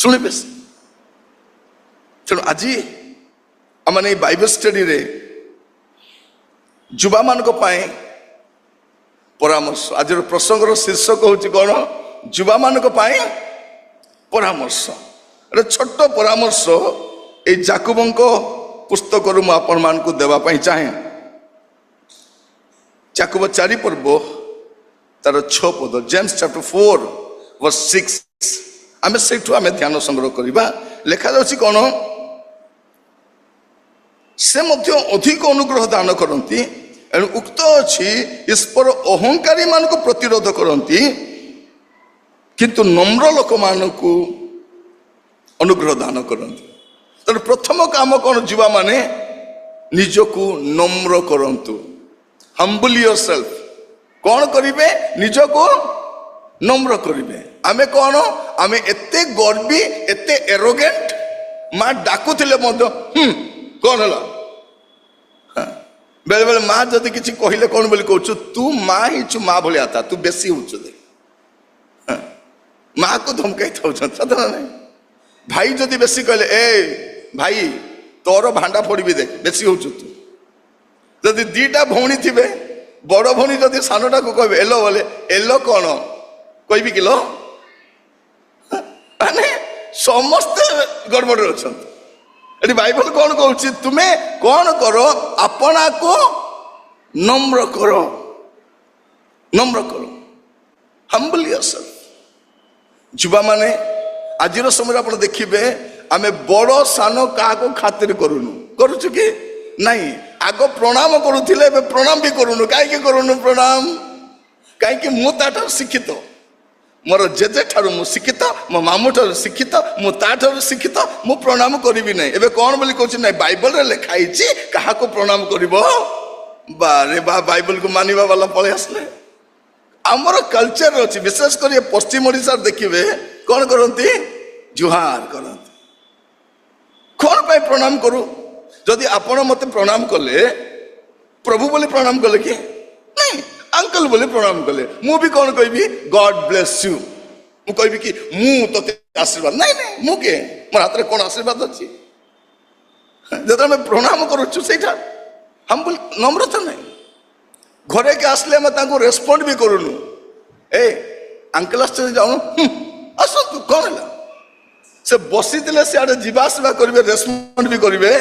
ଶୁଣିବେ। ତେଣୁ ଆଜି ଆମେ ଏଇ ବାଇବେଲ ଷ୍ଟଡିରେ ଯୁବାମାନଙ୍କ ପାଇଁ ପରାମର୍ଶ। ଆଜିର ପ୍ରସଙ୍ଗର ଶୀର୍ଷକ ହେଉଛି କ'ଣ? ଯୁବାମାନଙ୍କ ପାଇଁ ପରାମର୍ଶ। ଗୋଟେ ଛୋଟ ପରାମର୍ଶ ଏଇ ଯାକୁବଙ୍କ ପୁସ୍ତକରୁ ମୁଁ ଆପଣମାନଙ୍କୁ ଦେବା ପାଇଁ ଚାହେଁ। ଯାକୁବ 4 ପର୍ବ ତାର 6 ପଦ, ଜେମ୍ସ ଚାପ୍ଟର 4 verse 6, ଆମେ ସେଇଠୁ ଆମେ ଧ୍ୟାନ ସଂଗ୍ରହ କରିବା। ଲେଖାଯାଉଛି କ'ଣ? ସେ ମଧ୍ୟ ଅଧିକ ଅନୁଗ୍ରହ ଦାନ କରନ୍ତି, ଏଣୁ ଉକ୍ତ ଅଛି ଈଶ୍ୱର ଅହଙ୍କାରୀ ମାନଙ୍କୁ ପ୍ରତିରୋଧ କରନ୍ତି, କିନ୍ତୁ ନମ୍ର ଲୋକମାନଙ୍କୁ ଅନୁଗ୍ରହ ଦାନ କରନ୍ତି। ତେଣୁ ପ୍ରଥମ କାମ କ'ଣ? ଯୁବାମାନେ ନିଜକୁ ନମ୍ର କରନ୍ତୁ। ହମ୍ବଲ୍ ୟୋରସେଲ୍ଫ। କ'ଣ କରିବେ? ନିଜକୁ ନମ୍ର କରିବେ। ଆମେ କ'ଣ? ଆମେ ଏତେ ଗର୍ବୀ, ଏତେ ଏରୋଗେଣ୍ଟ। ମା ଡାକୁଥିଲେ ମଧ୍ୟ କ'ଣ ହେଲା? ବେଳେ ବେଳେ ମା ଯଦି କିଛି କହିଲେ କ'ଣ ବୋଲି କହୁଛୁ? ତୁ ମା ହେଇଛୁ, ମା ଭଳିଆ ଥା, ତୁ ବେଶୀ ହଉଛୁ। ମାକୁ ଧମକାଇ ଥାଉଛନ୍ତି, ସତ ନା ନାହିଁ? ଭାଇ ଯଦି ବେଶୀ କହିଲେ, ଏ ଭାଇ ତୋର ଭାଣ୍ଡା ପଡ଼ିବି, ଦେଖ ବେଶୀ ହଉଛୁ ତୁ। ଯଦି 2ଟା ଭଉଣୀ ଥିବେ, ବଡ଼ ଭଉଣୀ ଯଦି ସାନଟାକୁ କହିବେ ଏଲୋ ବୋଲେ, ଏଲୋ କ'ଣ କହିବି କିଲୋ? ମାନେ ସମସ୍ତେ ଗଡ଼ବଡ଼ରେ ଅଛନ୍ତି। ଏଠି ବାଇବଲ କ'ଣ କହୁଛି? ତୁମେ କ'ଣ କର? ଆପଣାକୁ ନମ୍ର କର, ନମ୍ର କର। ହମ୍ବଲ୍ ୟୋରସେଲ୍ଫ। ଯୁବାମାନେ ଆଜିର ସମୟରେ ଆପଣ ଦେଖିବେ, ଆମେ ବଡ଼ ସାନ କାହାକୁ ଖାତିର କରୁନୁ। କରୁଛୁ କି ନାଇଁ? ଆଗ ପ୍ରଣାମ କରୁଥିଲେ, ଏବେ ପ୍ରଣାମ ବି କରୁନୁ। କାହିଁକି କରୁନୁ ପ୍ରଣାମ? କାହିଁକି? ମୁଁ ତାଠାରୁ ଶିକ୍ଷିତ, ମୋର ଜେଜେ ଠାରୁ ମୁଁ ଶିକ୍ଷିତ, ମୋ ମାମୁଁ ଠାରୁ ଶିକ୍ଷିତ, ମୁଁ ତାଠାରୁ ଶିକ୍ଷିତ, ମୁଁ ପ୍ରଣାମ କରିବି ନାହିଁ। ଏବେ କ'ଣ ବୋଲି କହୁଛି? ନାଇଁ, ବାଇବଲରେ ଲେଖା ହେଇଛି କାହାକୁ ପ୍ରଣାମ କରିବ। ବାରେ ବା, ବାଇବଲକୁ ମାନିବା ବାଲା ପଳେଇ ଆସିଲେ। ଆମର କଲଚର ଅଛି, ବିଶେଷ କରି ପଶ୍ଚିମ ଓଡ଼ିଶାରେ ଦେଖିବେ କ'ଣ କରନ୍ତି? ଜୁହାର କରନ୍ତି। କ'ଣ ପାଇଁ ପ୍ରଣାମ କରୁ? ଯଦି ଆପଣ ମୋତେ ପ୍ରଣାମ କଲେ, ପ୍ରଭୁ ବୋଲି ପ୍ରଣାମ କଲେ କି? ନାଇଁ, ଅଙ୍କଲ ବୋଲି ପ୍ରଣାମ କଲେ, ମୁଁ ବି କ'ଣ କହିବି? ଗଡ୍ ବ୍ଲେସ୍ ୟୁ। ମୁଁ କହିବି କି ମୁଁ ତୋତେ ଆଶୀର୍ବାଦ? ନାଇଁ ନାଇଁ, ମୁଁ କିଏ? ମୋର ହାତରେ କ'ଣ ଆଶୀର୍ବାଦ ଅଛି? ଯେତେବେଳେ ଆମେ ପ୍ରଣାମ କରୁଛୁ, ସେଇଟା ହମ୍ବଲ୍, ନମ୍ରତା ନାହିଁ। ଘରେ କି ଆସିଲେ ଆମେ ତାଙ୍କୁ ରେସ୍ପଣ୍ଡ ବି କରୁନୁ। ଏ ଅଙ୍କଲ ଆସିଛନ୍ତି, ଯାଉନୁ, ଆସନ୍ତୁ, କ'ଣ ହେଲା? ସେ ବସିଥିଲେ, ସିଆଡ଼େ ଯିବା ଆସିବା କରିବେ, ରେସ୍ପଣ୍ଡ ବି କରିବେ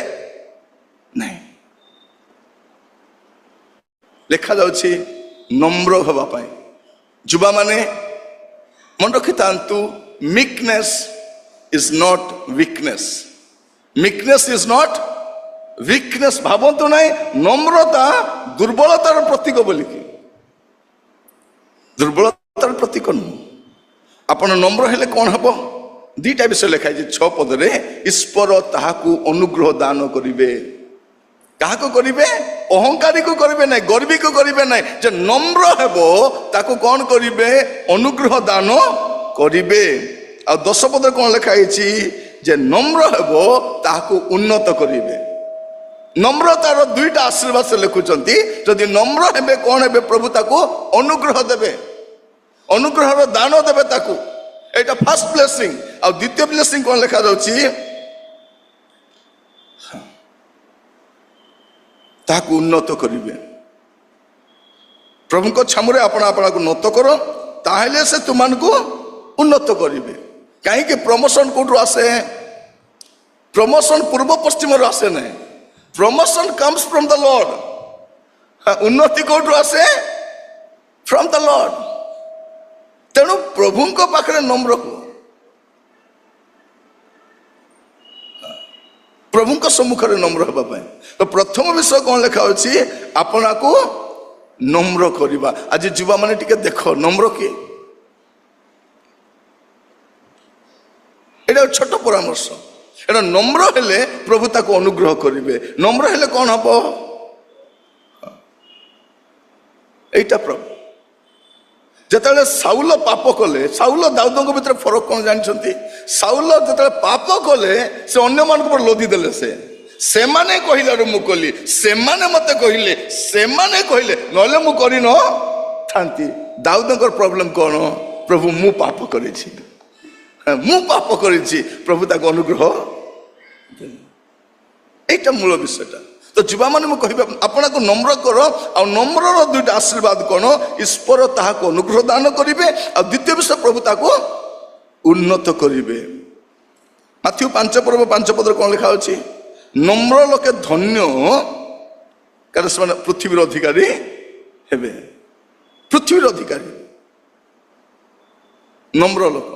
ନାହିଁ। ଲେଖାଯାଉଛି ନମ୍ର ହେବା ପାଇଁ। ଯୁବାମାନେ ମନେ ରଖିଥାନ୍ତୁ, meekness is not weakness. Meekness is not weakness. ଭାବନ୍ତୁ ନାହିଁ ନମ୍ରତା ଦୁର୍ବଳତାର ପ୍ରତୀକ ବୋଲିକି। ଦୁର୍ବଳତାର ପ୍ରତୀକ ନୁହଁ। ଆପଣ ନମ୍ର ହେଲେ କ'ଣ ହେବ? 2ଟା ବିଷୟ ଲେଖା ହେଇଛି 6 ପଦରେ। ଈଶ୍ୱର ତାହାକୁ ଅନୁଗ୍ରହ ଦାନ କରିବେ। କାହାକୁ କରିବେ? ଅହଙ୍କାରୀକୁ କରିବେ ନାହିଁ, ଗର୍ବୀକୁ କରିବେ ନାହିଁ। ଯେ ନମ୍ର ହେବ ତାକୁ କ'ଣ କରିବେ? ଅନୁଗ୍ରହ ଦାନ କରିବେ। ଆଉ 10 ପଦରେ କ'ଣ ଲେଖା ହେଇଛି? ଯେ ନମ୍ର ହେବ ତାହାକୁ ଉନ୍ନତ କରିବେ। ନମ୍ରତାର 2ଟା ଆଶୀର୍ବାଦ ସେ ଲେଖୁଛନ୍ତି। ଯଦି ନମ୍ର ହେବେ, କ'ଣ ହେବେ? ପ୍ରଭୁ ତାକୁ ଅନୁଗ୍ରହ ଦେବେ, ଅନୁଗ୍ରହର ଦାନ ଦେବେ ତାକୁ। ଏଇଟା ଫାର୍ଷ୍ଟ ବ୍ଲେସିଂ। ଆଉ ଦ୍ୱିତୀୟ ବ୍ଲେସିଂ କ'ଣ ଲେଖାଯାଉଛି? ତାହାକୁ ଉନ୍ନତ କରିବେ। ପ୍ରଭୁଙ୍କ ଛାମୁରେ ଆପଣ ଆପଣଙ୍କୁ ନତ କର, ତାହେଲେ ସେ ତୁମମାନଙ୍କୁ ଉନ୍ନତ କରିବେ। କାହିଁକି? ପ୍ରମୋସନ କୋଉଠୁ ଆସେ? ପ୍ରମୋସନ ପୂର୍ବ ପଶ୍ଚିମରୁ ଆସେ ନାହିଁ। Promotion comes from the Lord. ଉନ୍ନତି କୋଉଠୁ ଆସେ? From the Lord. ତେଣୁ ପ୍ରଭୁଙ୍କ ପାଖରେ ନମ୍ର ହୁଅ। ପ୍ରଭୁଙ୍କ ସମ୍ମୁଖରେ ନମ୍ର ହେବା ପାଇଁ। ତ ପ୍ରଥମ ବିଷୟ କ'ଣ ଲେଖା ଅଛି? ଆପଣଙ୍କୁ ନମ୍ର କରିବା। ଆଜି ଯୁବାମାନେ ଟିକେ ଦେଖ, ନମ୍ର କିଏ? ଏଇଟା ଛୋଟ ପରାମର୍ଶ। ଏଇଟା ନମ୍ର ହେଲେ ପ୍ରଭୁ ତାକୁ ଅନୁଗ୍ରହ କରିବେ। ନମ୍ର ହେଲେ କ'ଣ ହବ? এইটা প্রভু। যেতবে সাউল পাপ কলে, সাউল দাউদଙ୍କ ভিতরে ফরক কোন জানিছন্তি? সাউল যেতবে পাপ কলে সে অন্য মানুষ উপর লদি দেলে। সেমানে কহিলাରୁ ମୁଁ କଲି, ସେମାନେ ମତେ କହିଲେ, ସେମାନେ କହିଲେ, ନହେଲେ ମୁଁ କରି ନ ଥାନ୍ତି। ଦାଉଦଙ୍କର ପ୍ରୋବ୍ଲେମ କ'ଣ? ପ୍ରଭୁ ମୁଁ ପାପ କରିଛି। ମୁଁ ପାପ କରିଛି, ପ୍ରଭୁ ତାକୁ ଅନୁଗ୍ରହ। এইটা মূল বিষয়টা। তো যুবাମାନେ ମୁଁ କହିବା ଆପଣଙ୍କୁ নম্ର କର। ଆଉ নম্ରର ଦୁଇଟା ଆଶୀର୍ବାଦ କ'ଣ? ଈଶ୍ୱର ତାହାକୁ ଅନୁଗ୍ରହ ଦାନ କରିବେ, ଆଉ ଦ୍ୱିତୀୟ ବିଷୟ ପ୍ରଭୁ ତାକୁ ଉନ୍ନତ କରିବେ। ମାଥ୍ୟୁ 5:5 କ'ଣ ଲେଖା ଅଛି? নম্ର ଲୋକେ ଧନ୍ୟ, କାରଣ ସେମାନେ ପୃଥିବୀର ଅଧିକାରୀ ହେବେ। ପୃଥିବୀର ଅଧିକାରୀ নম্র লোକ।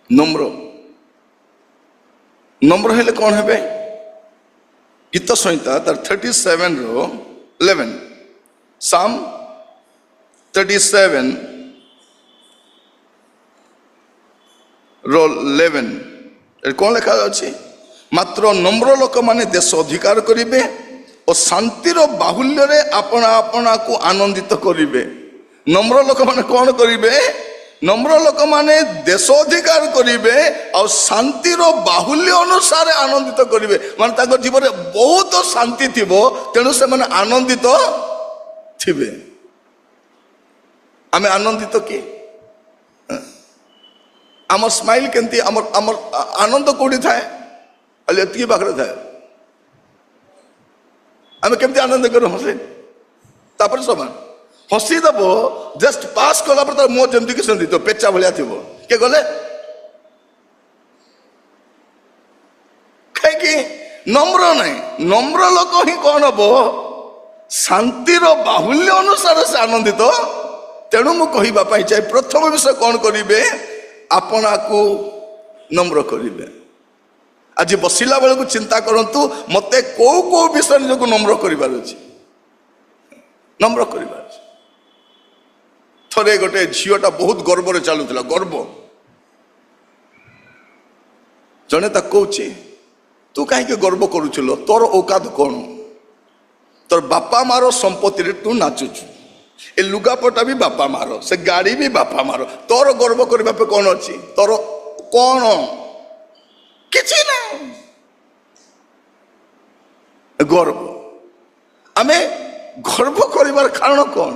নম্র নম্র ହେଲେ କ'ଣ ହେବେ? ଗୀତ ସଂହିତା ତାର 37:11, ସାମ୍ 37:11 କ'ଣ ଲେଖା ଅଛି? ମାତ୍ର নম্ର ଲୋକମାନେ ଦେଶ ଅଧିକାର କରିବେ ଓ ଶାନ୍ତିର ବାହୁଲ୍ୟରେ ଆପଣା ଆପଣାକୁ ଆନନ୍ଦିତ କରିବେ। নম্ର ଲୋକମାନେ କ'ଣ କରିବେ? নম্র ଲୋକମାନେ ଦେଶ ଅଧିକାର କରିବେ ଆଉ ଶାନ୍ତିର ବାହୁଲ୍ୟ ଅନୁସାରେ ଆନନ୍ଦିତ କରିବେ। ମାନେ ତାଙ୍କ ଜୀବନରେ ବହୁତ ଶାନ୍ତି ଥିବ, ତେଣୁ ସେମାନେ ଆନନ୍ଦିତ ଥିବେ। ଆମେ ଆନନ୍ଦିତ କି? আমার স্মাইল কেমতি, আমার আমার আনন্দ কোটি থাকে? খালি এতিকি পাখরে থাকে। আমি কেমতি আনন্দ করে হসে? তারপরে সমান হসি দেব, জস্ট পাস কলা পরে তার মুহ যেমতি কি সেমতি তো পেচা ভলিয়া থিব। কে গলে কাইকি নম্র নাই। নম্র লোক হি কোন হব? শান্তির বাহুল্য অনুসারে সে আনন্দিত। তেণু মু কহিবা পাই চাই প্রথম বিষয় কোন করিবে? আপনাকু নম্র করিবে। আজ বসিলা বেলকু চিন্তা করন্তু মতে কৌ কৌ বিষয় নিজকে নম্র করিবার আছে। নম্র করিবার আছে। থরে গোটে ঝিওটা বহুত গর্বরে চালুଥିଲା, গর্ব। জনে তা কৌছি তু কাহিঁকি গর্ব করুছিল? তোর ঔকাত কোন? তোর বাপা মার সম্পত্তিরে তু নাচুছু, এ লুগাপটা বি বাপা মার, সে গাড়ি বি বাপা মার। তোর গর্ব করিবা পে কোন ଅଛି? তোর কোন? କିଛି না। গর্ব। আমি গর্ব করিবার কারণ কোন?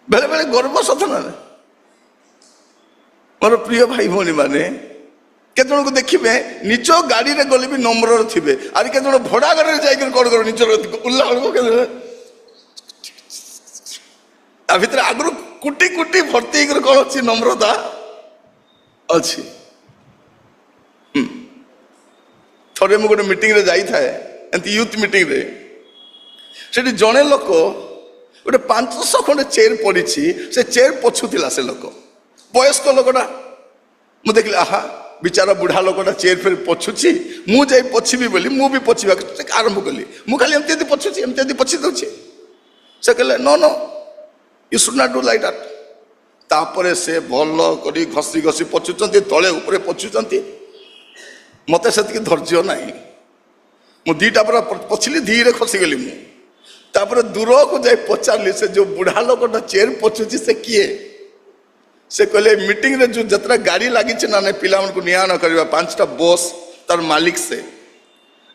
বেলে বেলে গর্ব সত না। মোর প্রিয় ভাই ভଉଣୀ মানে কেতজনকে দেখবে নিজ গাড়িরে গলে বি নম্রর থিবে, আর কেতজন ভড়া গাড়িরে যাই কোন কর নিজের উল্লা তা ভিতরে আগুন কুটি কুটি ভর্তি হয়ে কোন অছি? নম্রতা অছি। থরে মু গোটে মিটিং রে যাই থাকে, এমতি ୟୁଥ୍ মিটিং রে। সেটি জনে লোক গোটে 500 খন্ডে চেয়ার পড়িছি, সে চেয়ার পছুলা। সে লোক বয়স্ক লোকটা, মু দেখলি আহা বিচারা বুঢ়া লোকটা চেয়ার ফের পছুছি, মু যাই পছিবি বলি মু বি পছিবা আরম্ভ কলি। মু খালি এমতি এদি পছুছি, এমতি এদি পছি দউছি। সে কহিলে no no, you should not do like that. তারপরে সে ভাল করে ঘষি ঘষি পছুচନ୍ତି, তলে উপরে পছুচନ୍ତି। মতে সেতিকি ধৈর্য নাই। মু দুইটা পুরা পছিলি, ধীরে খসিগলি। মু তারপরে দূরকু যাই পচারলি, সে যে বুঢ়া লোকটা চেয়ার পছুছি সে কিয়ে? সে কহিলে মিটিং রে যে যতটা গাড়ি লাগিছে না না পিলা মানকু নিয়া ন করিবা, 5টা বস তার মালিক সে।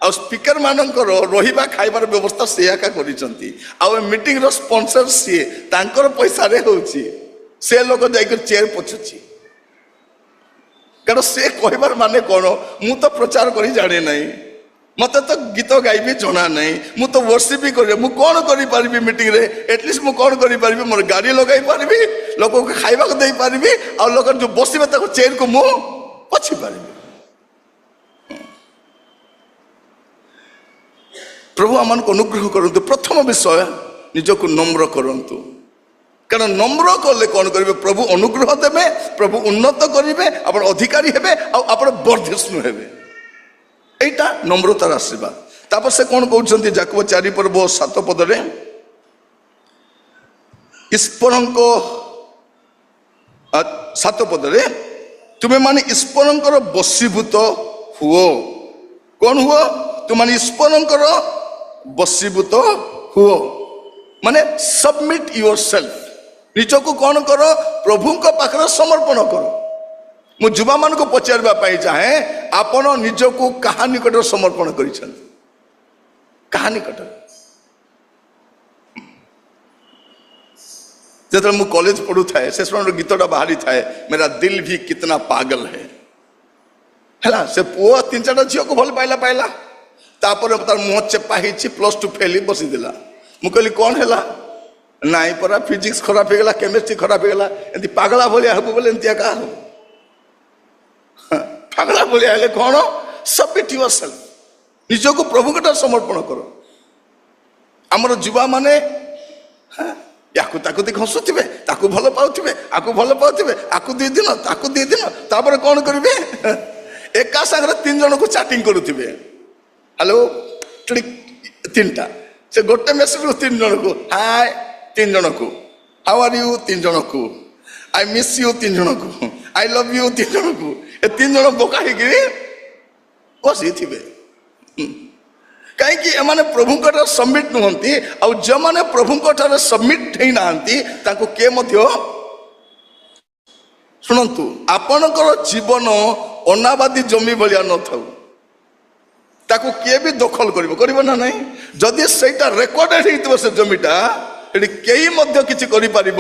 আর স্পিকর মানଙ୍କର রহিবা খাইবার ব্যবস্থা সে একা করিছନ୍ତି। আর মিটিং র স্পন্সর সে, তাঙ্কর পয়সারে হଉଛି। সে লোক যাই চেয়ার পছুছি। কারণ সে কহিবার মানে কোন? মু তো প্রচার করি জানি নাই, মতে তো গীত গাইবি জনা নাই, মু তো ওয়ার্শিপ বি করি। মু কোন করি পারিবি মিটিং রে? এটলিস্ট মু কোন করি পারিবি? মোর গাড়ি লগাই পারিবি, লোককে খাইবাক দেই পারিবি, আর লোক যে বসিবে তাকে চেয়ার কু মু পছি পারিবি। প্রভু আমাকে অনুগ্রহ করন্তু। প্রথম বিষয় নিজকে নম্র করন্তু। কারণ নম্র করলে কোন করবে? প্রভু অনুগ্রহ দেবে, প্রভু উন্নত করিবে, আপনার অধিকারী হবে, আপনার বর্ধিষ্ণু হবে। এইটা নম্রতার আশীর্বাদ। তারপর সে কোন কହୁଛନ୍ତି? যাকব 4:7 ଈଶ୍ୱରଙ୍କ 7 ତୁମେ ମାନେ ଈଶ୍ୱରଙ୍କର ବଶୀଭୂତ ହୁଅ। কোন ହୁଅ? ତୁମେ ମାନେ ଈଶ୍ୱରଙ୍କର ବଶୀଭୂତ ହୁଅ, মানে ସବମିଟ୍ ୟୁର ସେଲ୍ଫ। ନିଜକୁ କଣ କର? ପ୍ରଭୁଙ୍କ ପାଖରେ ସମର୍ପଣ କର। ମୁଁ ଯୁବାମାନଙ୍କୁ ପଚାରିବା ପାଇଁ ଚାହେଁ, ଆପଣ ନିଜକୁ କାହା ନିକଟରେ ସମର୍ପଣ କରିଛନ୍ତି? କାହା ନିକଟରେ? ଯେତେବେଳେ ମୁଁ କଲେଜ ପଢୁଥାଏ ସେ ସମୟରେ ଗୀତଟା ବାହାରି ଥାଏ, ମେରା ଦିଲ ଭି କିତନା ପାଗଲ ହେ। ହେଲା, ସେ ପୁଅ 3-4ଟା ଝିଅକୁ ଭଲ ପାଇଲା। ତାପରେ ତାର ମୁହଁ ଚେପା ହେଇଛି, +2 ଫେଲ ବସିଥିଲା। ମୁଁ କହିଲି କ'ଣ ହେଲା? ନାଇଁ ପରା, ଫିଜିକ୍ସ ଖରାପ ହେଇଗଲା, କେମିଷ୍ଟ୍ରି ଖରାପ ହେଇଗଲା। ଏମିତି ପାଗଳା ଭଳିଆ ହବୁ ବୋଲେ ଏମିତି ଏକା ହବ। ପାଗଳା ଭଳିଆ ହେଲେ କ'ଣ? ସବମିଟ୍ ୟୁରସେଲ୍ଫ, ନିଜକୁ ପ୍ରଭୁଙ୍କଠାରେ ସମର୍ପଣ କର। ଆମର ଯୁବା ମାନେ ୟାକୁ ତାକୁ ଦେଖି ହସୁଥିବେ, ତାକୁ ଭଲ ପାଉଥିବେ, ଆକୁ ଭଲ ପାଉଥିବେ, ଆକୁ 2 ଦିନ, ତାକୁ 2 ଦିନ, ତାପରେ କ'ଣ କରିବେ? ଏକା ସାଙ୍ଗରେ 3 ଜଣକୁ ଚାଟିଂ କରୁଥିବେ। ହ୍ୟାଲୋ, 3ଟା, ସେ ଗୋଟେ ମେସେଜରୁ 3 ଜଣକୁ ହାଏ, 3 ଜଣକୁ ହାଉ ଆର୍ ୟୁ, 3 ଜଣକୁ ଆଇ ମିସ୍ ୟୁ, 3 ଜଣକୁ ଆଇ ଲଭ୍ ୟୁ, 3 ଜଣକୁ। ଏ 3 ଜଣ ବୋକା ହେଇକିରି ବସିଥିବେ। କାହିଁକି? ଏମାନେ ପ୍ରଭୁଙ୍କଠାରେ ସବମିଟ୍ ନୁହନ୍ତି। ଆଉ ଯେଉଁମାନେ ପ୍ରଭୁଙ୍କଠାରେ ସବମିଟ୍ ହେଇନାହାନ୍ତି ତାଙ୍କୁ କିଏ ମଧ୍ୟ, ଶୁଣନ୍ତୁ, ଆପଣଙ୍କର ଜୀବନ ଅନାବାଦୀ ଜମି ଭଳିଆ ନଥାଉ, ତାକୁ କିଏ ବି ଦଖଲ କରିବ ନା ନାହିଁ? ଯଦି ସେଇଟା ରେକର୍ଡେଡ ହେଇଥିବ ସେ ଜମିଟା, ସେଠି କେହି ମଧ୍ୟ କିଛି କରିପାରିବ